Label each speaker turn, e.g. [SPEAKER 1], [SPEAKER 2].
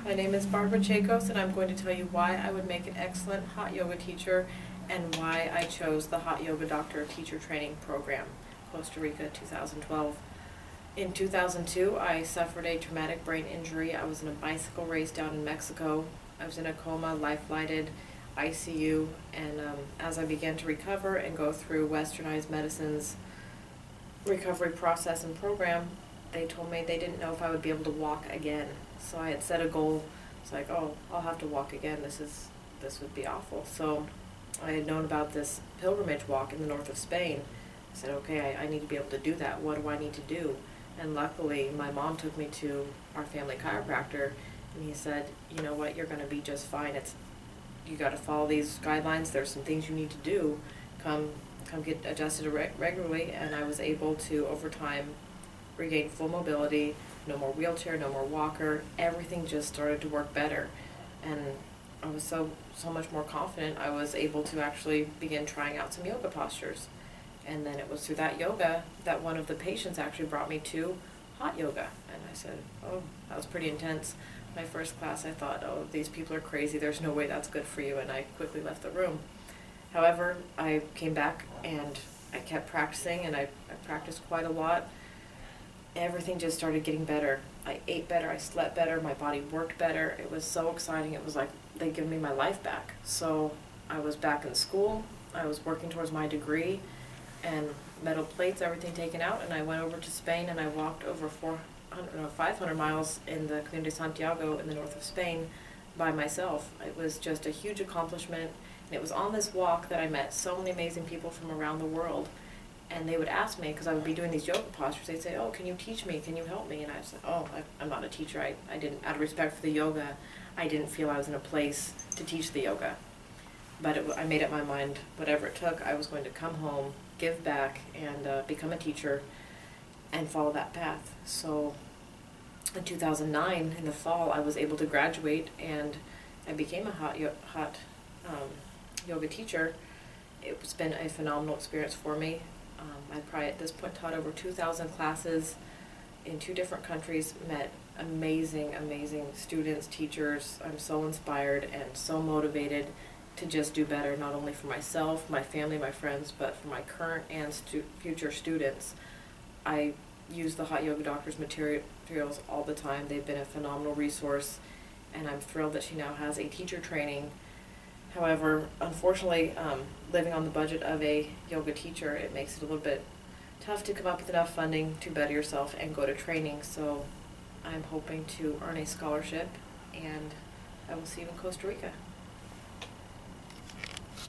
[SPEAKER 1] My name is Barbra Chacos, and I'm going to tell you why I would make an excellent hot yoga teacher and why I chose the Hot Yoga Doctor Teacher Training Program, Costa Rica, 2012. In 2002, I suffered a traumatic brain injury. I was in a bicycle race down in Mexico. I was in a coma, life-flighted, ICU, and as I began to recover and go through westernized medicine's recovery process and program, they told me they didn't know if I would be able to walk again. So I had set a goal. It's like, oh, I'll have to walk again. This would be awful. So I had known about this pilgrimage walk in the north of Spain. I said, okay, I need to be able to do that. What do I need to do? And luckily, my mom took me to our family chiropractor, and he said, you know what, you're going to be just fine. You got to follow these guidelines. There's some things you need to do. Come get adjusted regularly. And I was able to, over time, regain full mobility. No more wheelchair, no more walker. Everything just started to work better, and I was so much more confident. I was able to actually begin trying out some yoga postures. And then it was through that yoga that one of the patients actually brought me to hot yoga. And I said, oh, that was pretty intense. My first class, I thought, oh, these people are crazy. There's no way that's good for you. And I quickly left the room. However, I came back and I kept practicing, and I practiced quite a lot. Everything just started getting better. I ate better, I slept better, my body worked better. It was so exciting. It was like they'd given me my life back. So I was back in school. I was working towards my degree, and metal plates, everything taken out, and I went over to Spain and I walked over 500 miles in the Community Santiago in the north of Spain by myself. It was just a huge accomplishment, and it was on this walk that I met so many amazing people from around the world. And they would ask me, because I would be doing these yoga postures, they'd say, oh, can you teach me, can you help me? And I said, oh, I'm not a teacher. I didn't, out of respect for the yoga, I didn't feel I was in a place to teach the yoga. But I made up my mind, whatever it took, I was going to come home, give back, and become a teacher, and follow that path. So in 2009, in the fall, I was able to graduate, and I became a hot yoga teacher. It's been a phenomenal experience for me. I've probably at this point taught over 2,000 classes in 2 different countries, met amazing students, teachers. I'm so inspired and so motivated to just do better, not only for myself, my family, my friends, but for my current and future students. I use the Hot Yoga Doctor's materials all the time. They've been a phenomenal resource, and I'm thrilled that she now has a teacher training. However, unfortunately, living on the budget of a yoga teacher, it makes it a little bit tough to come up with enough funding to better yourself and go to training. So I'm hoping to earn a scholarship, and I will see you in Costa Rica.